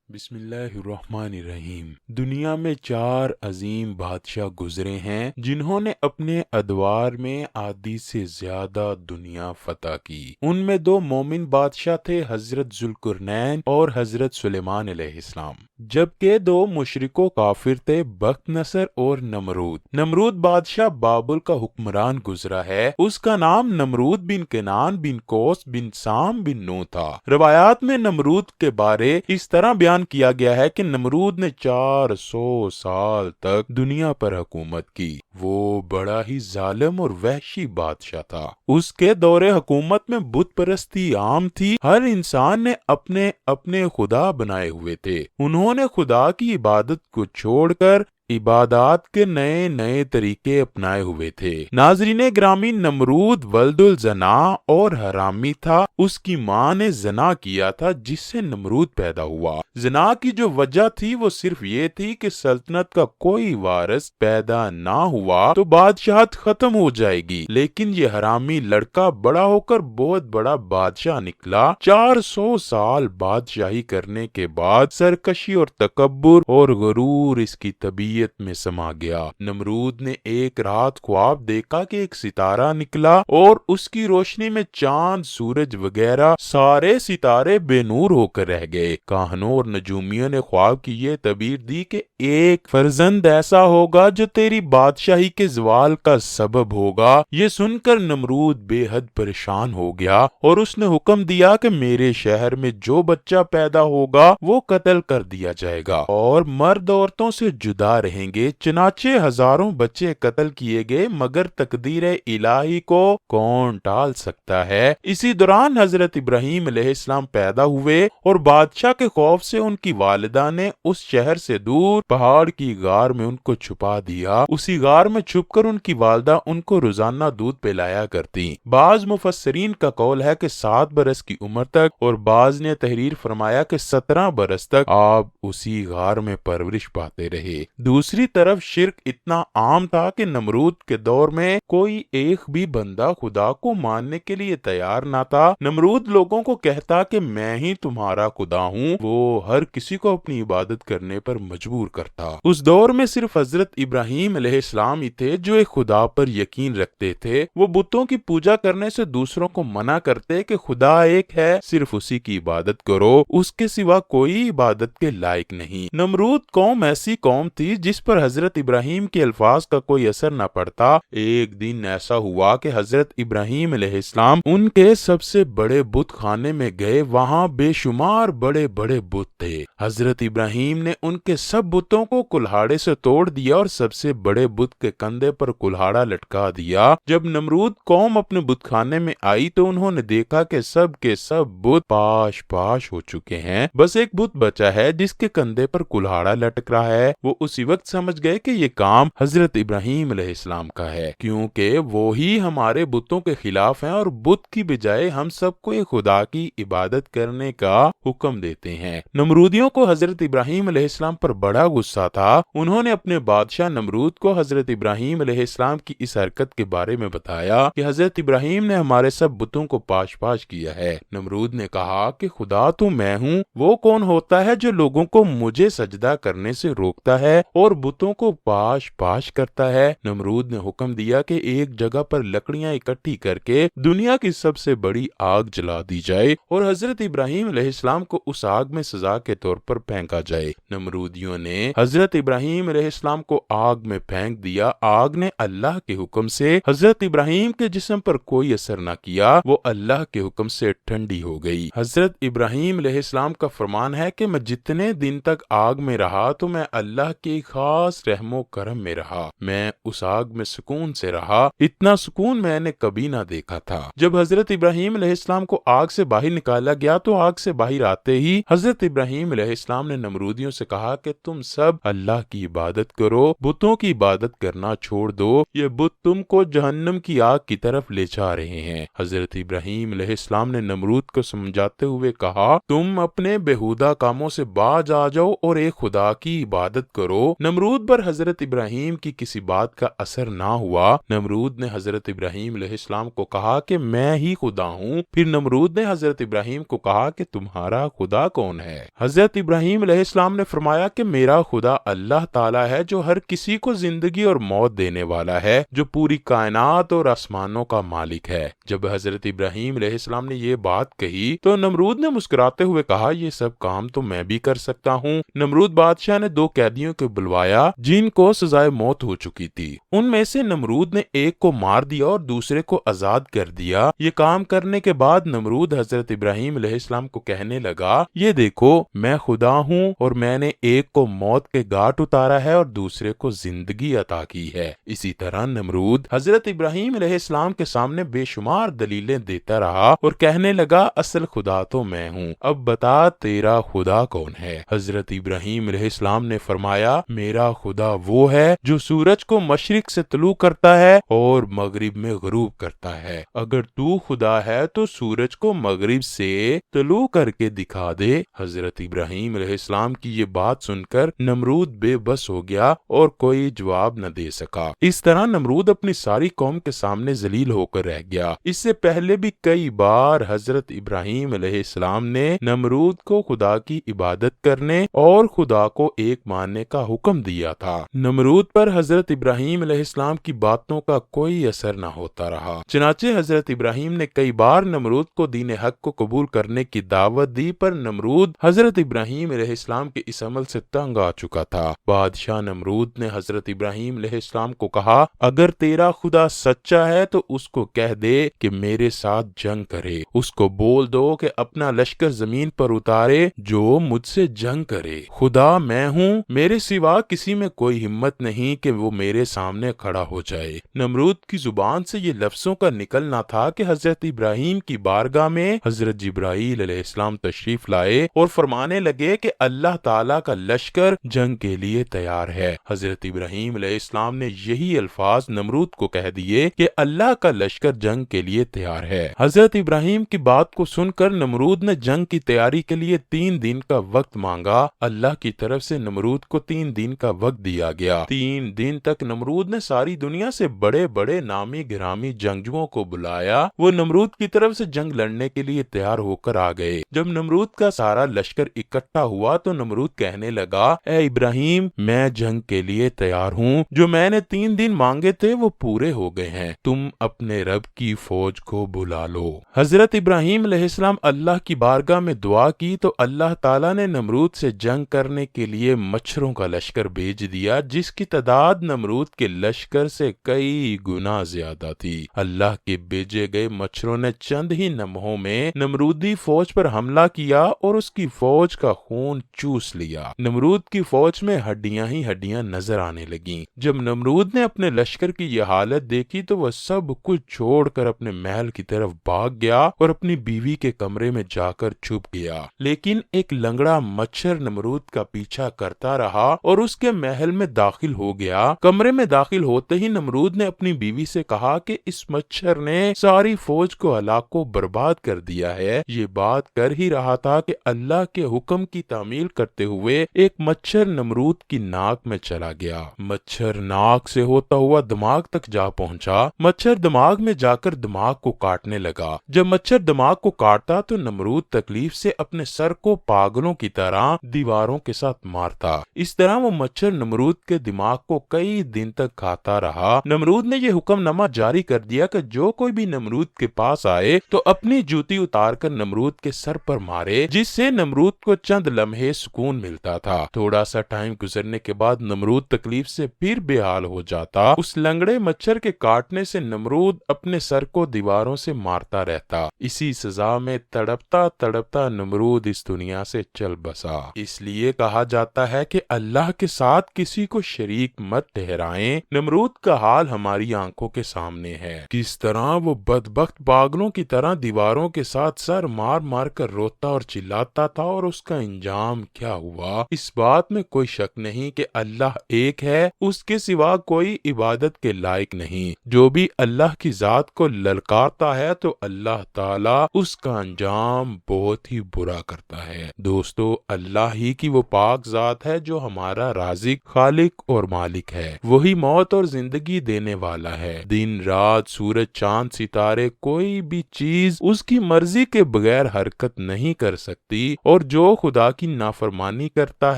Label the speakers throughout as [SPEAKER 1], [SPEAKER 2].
[SPEAKER 1] بسم اللہ الرحمن الرحیم۔ دنیا میں 4 عظیم بادشاہ گزرے ہیں جنہوں نے اپنے ادوار میں آدھی سے زیادہ دنیا فتح کی۔ ان میں 2 مومن بادشاہ تھے، حضرت ذوالقرنین اور حضرت سلیمان علیہ السلام، جبکہ 2 مشرک و کافر تھے، بخت نصر اور نمرود۔ نمرود بادشاہ بابل کا حکمران گزرا ہے، اس کا نام نمرود بن کنعان بن کوس بن سام بن نو تھا۔ روایات میں نمرود کے بارے اس طرح بیان کیا گیا ہے کہ نمرود نے 400 سال تک دنیا پر حکومت کی۔ وہ بڑا ہی ظالم اور وحشی بادشاہ تھا۔ اس کے دور حکومت میں بت پرستی عام تھی، ہر انسان نے اپنے اپنے خدا بنائے ہوئے تھے۔ انہوں نے خدا کی عبادت کو چھوڑ کر عبادات کے نئے نئے طریقے اپنائے ہوئے تھے۔ ناظرین گرامی، نمرود ولد الزنا اور حرامی تھا۔ اس کی ماں نے زنا کیا تھا جس سے نمرود پیدا ہوا۔ زنا کی جو وجہ تھی وہ صرف یہ تھی کہ سلطنت کا کوئی وارث پیدا نہ ہوا تو بادشاہت ختم ہو جائے گی، لیکن یہ حرامی لڑکا بڑا ہو کر بہت بڑا بادشاہ نکلا۔ 400 سال بادشاہی کرنے کے بعد سرکشی اور تکبر اور غرور اس کی طبیعت میں سما گیا۔ نمرود نے ایک رات خواب دیکھا کہ ایک ستارہ نکلا اور اس کی روشنی میں چاند، سورج وغیرہ سارے ستارے بے نور ہو کر رہ گئے۔ کاہنوں اور نجومیوں نے خواب کی یہ تعبیر دی کہ ایک فرزند ایسا ہوگا جو تیری بادشاہی کے زوال کا سبب ہوگا۔ یہ سن کر نمرود بے حد پریشان ہو گیا اور اس نے حکم دیا کہ میرے شہر میں جو بچہ پیدا ہوگا وہ قتل کر دیا جائے گا اور مرد عورتوں سے جدا رہیں گے۔ چنانچہ ہزاروں بچے قتل کیے گئے، مگر تقدیر الہی کو کون ٹال سکتا ہے۔ اسی دوران حضرت ابراہیم علیہ السلام پیدا ہوئے اور بادشاہ کے خوف سے ان کی والدہ نے اس شہر سے دور پہاڑ کی غار میں ان کو چھپا دیا۔ اسی غار میں چھپ کر ان کی والدہ ان کو روزانہ دودھ پلایا کرتی۔ بعض مفسرین کا قول ہے کہ 7 برس کی عمر تک، اور بعض نے تحریر فرمایا کہ 17 برس تک آپ اسی غار میں پرورش پاتے رہے۔ دوسری طرف شرک اتنا عام تھا کہ نمرود کے دور میں کوئی ایک بھی بندہ خدا کو ماننے کے لیے تیار نہ تھا۔ نمرود لوگوں کو کہتا کہ میں ہی تمہارا خدا ہوں، وہ ہر کسی کو اپنی عبادت کرنے پر مجبور کرتا۔ اس دور میں صرف حضرت ابراہیم علیہ السلام ہی تھے جو ایک خدا پر یقین رکھتے تھے۔ وہ بتوں کی پوجا کرنے سے دوسروں کو منع کرتے کہ خدا ایک ہے، صرف اسی کی عبادت کرو، اس کے سوا کوئی عبادت کے لائق نہیں۔ نمرود قوم ایسی قوم تھی جس پر حضرت ابراہیم کے الفاظ کا کوئی اثر نہ پڑتا۔ ایک دن ایسا ہوا کہ حضرت ابراہیم علیہ السلام ان کے سب سے بڑے بت خانے میں گئے، وہاں بے شمار بڑے بڑے بت تھے۔ حضرت ابراہیم نے ان کے سب بتوں کو کلہاڑے سے توڑ دیا اور سب سے بڑے بت کے کندھے پر کلہاڑا لٹکا دیا۔ جب نمرود قوم اپنے بت خانے میں آئی تو انہوں نے دیکھا کہ سب کے سب بت پاش پاش ہو چکے ہیں، بس ایک بت بچا ہے جس کے کندھے پر کلہاڑا لٹک رہا ہے۔ وہ اسی وقت سمجھ گئے کہ یہ کام حضرت ابراہیم علیہ السلام کا ہے، کیونکہ وہی ہمارے بتوں کے خلاف ہیں اور بت کی بجائے ہم سب کو ایک خدا کی عبادت کرنے کا حکم دیتے ہیں۔ نمرودیوں کو حضرت ابراہیم علیہ السلام پر بڑا غصہ تھا۔ انہوں نے اپنے بادشاہ نمرود کو حضرت ابراہیم علیہ السلام کی اس حرکت کے بارے میں بتایا کہ حضرت ابراہیم نے ہمارے سب بتوں کو پاش پاش کیا ہے۔ نمرود نے کہا کہ خدا تو میں ہوں، وہ کون ہوتا ہے جو لوگوں کو مجھے سجدہ کرنے سے روکتا ہے اور بتوں کو پاش پاش کرتا ہے؟ نمرود نے حکم دیا کہ ایک جگہ پر لکڑیاں اکٹھی کر کے دنیا کی سب سے بڑی آگ جلا دی جائے اور حضرت ابراہیم علیہ السلام کو اس آگ میں سزا کے طور پر پھینکا جائے۔ نمرودیوں نے حضرت ابراہیم علیہ السلام کو آگ میں پھینک دیا۔ آگ نے اللہ کے حکم سے حضرت ابراہیم کے جسم پر کوئی اثر نہ کیا، وہ اللہ کے حکم سے ٹھنڈی ہو گئی۔ حضرت ابراہیم علیہ السلام کا فرمان ہے کہ میں جتنے دن تک آگ میں رہا تو میں اللہ کی خاص رحم و کرم میں رہا، میں اس آگ میں سکون سے رہا، اتنا سکون میں نے کبھی نہ دیکھا تھا۔ جب حضرت ابراہیم علیہ السلام کو آگ سے باہر نکالا گیا تو آگ سے باہر آتے ہی حضرت ابراہیم علیہ السلام نے نمرودیوں سے کہا کہ تم سب اللہ کی عبادت کرو، بتوں کی عبادت کرنا چھوڑ دو، یہ بت تم کو جہنم کی آگ کی طرف لے جا رہے ہیں۔ حضرت ابراہیم علیہ السلام نے نمرود کو سمجھاتے ہوئے کہا تم اپنے بےہودہ کاموں سے باز آ جاؤ اور ایک خدا کی عبادت کرو نمرود پر حضرت ابراہیم کی کسی بات کا اثر نہ ہوا۔ نمرود نے حضرت ابراہیم علیہ السلام کو کہا کہ میں ہی خدا ہوں۔ پھر نمرود نے حضرت ابراہیم کو کہا کہ تمہارا خدا کون ہے؟ حضرت ابراہیم علیہ السلام نے فرمایا کہ میرا خدا اللہ تعالیٰ ہے جو ہر کسی کو زندگی اور موت دینے والا ہے، جو پوری کائنات اور آسمانوں کا مالک ہے۔ جب حضرت ابراہیم علیہ السلام نے یہ بات کہی تو نمرود نے مسکراتے ہوئے کہا یہ سب کام تو میں بھی کر سکتا ہوں۔ نمرود بادشاہ نے 2 قیدیوں کو بلوایا جن کو سزائے موت ہو چکی تھی۔ ان میں سے نمرود نے ایک کو مار دیا اور دوسرے کو آزاد کر دیا۔ یہ کام کرنے کے بعد نمرود حضرت ابراہیم علیہ السلام کو کہنے لگا یہ دیکھو میں خدا ہوں اور میں نے ایک کو موت کے گھاٹ اتارا ہے اور دوسرے کو زندگی عطا کی ہے۔ اسی طرح نمرود حضرت ابراہیم علیہ السلام کے سامنے بے شمار دلیلیں دیتا رہا اور کہنے لگا اصل خدا تو میں ہوں، اب بتا تیرا خدا کون ہے؟ حضرت ابراہیم علیہ السلام نے فرمایا میرا خدا وہ ہے جو سورج کو مشرق سے طلوع کرتا ہے اور مغرب میں غروب کرتا ہے۔ اگر تو خدا ہے تو سورج کو مغرب سے طلوع کر کے دکھا دے۔ حضرت ابراہیم علیہ السلام کی یہ بات سن کر نمرود بے بس ہو گیا اور کوئی جواب نہ دے سکا۔ اس طرح نمرود اپنی ساری قوم کے سامنے ذلیل ہو کر رہ گیا۔ اس سے پہلے بھی کئی بار حضرت ابراہیم علیہ السلام نے نمرود کو خدا کی عبادت کرنے اور خدا کو ایک ماننے کا حکم دیا تھا۔ نمرود پر حضرت ابراہیم علیہ السلام کی باتوں کا کوئی اثر نہ ہوتا رہا۔ چنانچہ حضرت ابراہیم نے کئی بار نمرود کو دین حق کو قبول کرنے کی دعوت دی، پر نمرود حضرت ابراہیم علیہ السلام کے اس عمل سے تنگ آ چکا تھا۔ بادشاہ نمرود نے حضرت ابراہیم علیہ السلام کو کہا اگر تیرا خدا سچا ہے تو اس کو کہہ دے کہ میرے ساتھ جنگ کرے، اس کو بول دو کہ اپنا لشکر زمین پر اتارے جو مجھ سے جنگ کرے۔ خدا میں ہوں، میرے سوا کسی میں کوئی ہمت نہیں کہ وہ میرے سامنے کھڑا ہو جائے۔ نمرود کی زبان سے یہ لفظوں کا نکلنا تھا کہ حضرت ابراہیم کی بارگاہ میں حضرت جبرائیل علیہ السلام تشریف لائے اور فرمانے لگے کہ اللہ تعالیٰ کا لشکر جنگ کے لیے تیار ہے۔ حضرت ابراہیم علیہ السلام نے یہی الفاظ نمرود کو کہہ دیے کہ اللہ کا لشکر جنگ کے لیے تیار ہے۔ حضرت ابراہیم کی بات کو سن کر نمرود نے جنگ کی تیاری کے لیے 3 دن کا وقت مانگا۔ اللہ کی طرف سے نمرود کو 3 دن کا وقت دیا گیا۔ 3 دن تک نمرود نے ساری دنیا سے بڑے بڑے نامی گرامی جنگجوؤں کو بلایا۔ وہ نمرود کی طرف سے جنگ لڑنے کے لیے تیار ہو کر آ گئے۔ جب نمرود کا سارا لشکر اکٹھا ہوا تو نمرود کہنے لگا اے ابراہیم میں جنگ کے لیے تیار ہوں، جو میں نے 3 دن مانگے تھے وہ پورے ہو گئے ہیں، تم اپنے رب کی فوج کو بلا لو۔ حضرت ابراہیم علیہ السلام اللہ کی بارگاہ میں دعا کی تو اللہ تعالیٰ نے نمرود سے جنگ کرنے کے لیے مچھروں کا لشکر بھیج دیا جس کی تعداد نمرود کے لشکر سے کئی گنا زیادہ تھی۔ اللہ کے بھیجے گئے مچھروں نے چند ہی لمحوں میں نمرودی فوج پر حملہ کیا اور اس کی فوج کا خون چوس لیا۔ نمرود کی فوج میں ہڈیاں ہی ہڈیاں نظر آنے لگیں۔ جب نمرود نے اپنے لشکر کی یہ حالت دیکھی تو وہ سب کچھ چھوڑ کر اپنے محل کی طرف بھاگ گیا اور اپنی بیوی کے کمرے میں جا کر چھپ گیا۔ لیکن ایک لنگڑا مچھر نمرود کا پیچھا کرتا رہا اور اس کے محل میں داخل ہو گیا۔ کمرے میں داخل ہوتے ہی نمرود نے اپنی بیوی سے کہا کہ اس مچھر نے ساری فوج کو ہلاک و برباد کر دیا ہے۔ یہ بات کر ہی رہا تھا کہ اللہ کے حکم کی تعمیل کرتے ہوئے ایک مچھر نمرود کی ناک میں چلا گیا۔ مچھر ناک سے ہوتا ہوا دماغ تک جا پہنچا۔ مچھر دماغ میں جا کر دماغ کو کاٹنے لگا۔ جب مچھر دماغ کو کاٹتا تو نمرود تکلیف سے اپنے سر کو پاگلوں کی طرح دیواروں کے ساتھ مارتا۔ اس طرح وہ مچھر نمرود کے دماغ کو کئی دن تک کھاتا رہا۔ نمرود نے یہ حکم نامہ جاری کر دیا کہ جو کوئی بھی نمرود کے پاس آئے تو اپنی جوتی اتار کر نمرود کے سر پر مارے، جس سے نمرود کو چند لمحے سکون ملتا تھا۔ تھوڑا سا ٹائم گزرنے کے بعد نمرود تکلیف سے پھر بے حال ہو جاتا۔ اس لنگڑے مچھر کے کاٹنے سے نمرود اپنے سر کو دیواروں سے مارتا رہتا۔ اسی سزا میں تڑپتا تڑپتا نمرود اس دنیا سے چل بسا۔ اس لیے کہا جاتا ہے کہ اللہ کے ساتھ کسی کو شریک مت ٹھہرائیں۔ نمرود کا حال ہماری آنکھوں کے سامنے ہے، کس طرح وہ بدبخت پاگلوں کی طرح دیواروں کے ساتھ سر مار مار کر روتا اور چلاتا تھا، اور اس کا انجام کیا ہوا۔ اس بات میں کوئی شک نہیں کہ اللہ ایک ہے، اس کے سوا کوئی عبادت کے لائق نہیں۔ جو بھی اللہ کی ذات کو للکارتا ہے تو اللہ تعالیٰ اس کا انجام بہت ہی برا کرتا ہے۔ دوستو، اللہ ہی کی وہ پاک ذات ہے جو ہمارا ہمارا رازق، خالق اور مالک ہے۔ وہی موت اور زندگی دینے والا ہے۔ دن رات، سورج چاند ستارے، کوئی بھی چیز اس کی مرضی کے بغیر حرکت نہیں کر سکتی، اور جو خدا کی نافرمانی کرتا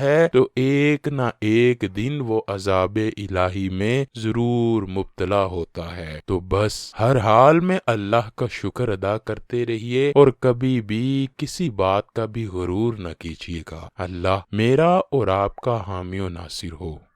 [SPEAKER 1] ہے تو ایک نہ ایک دن وہ عذاب الہی میں ضرور مبتلا ہوتا ہے۔ تو بس ہر حال میں اللہ کا شکر ادا کرتے رہیے اور کبھی بھی کسی بات کا بھی غرور نہ کیجیے گا۔ اللہ میرا اور آپ کا حامی و ناصر ہو۔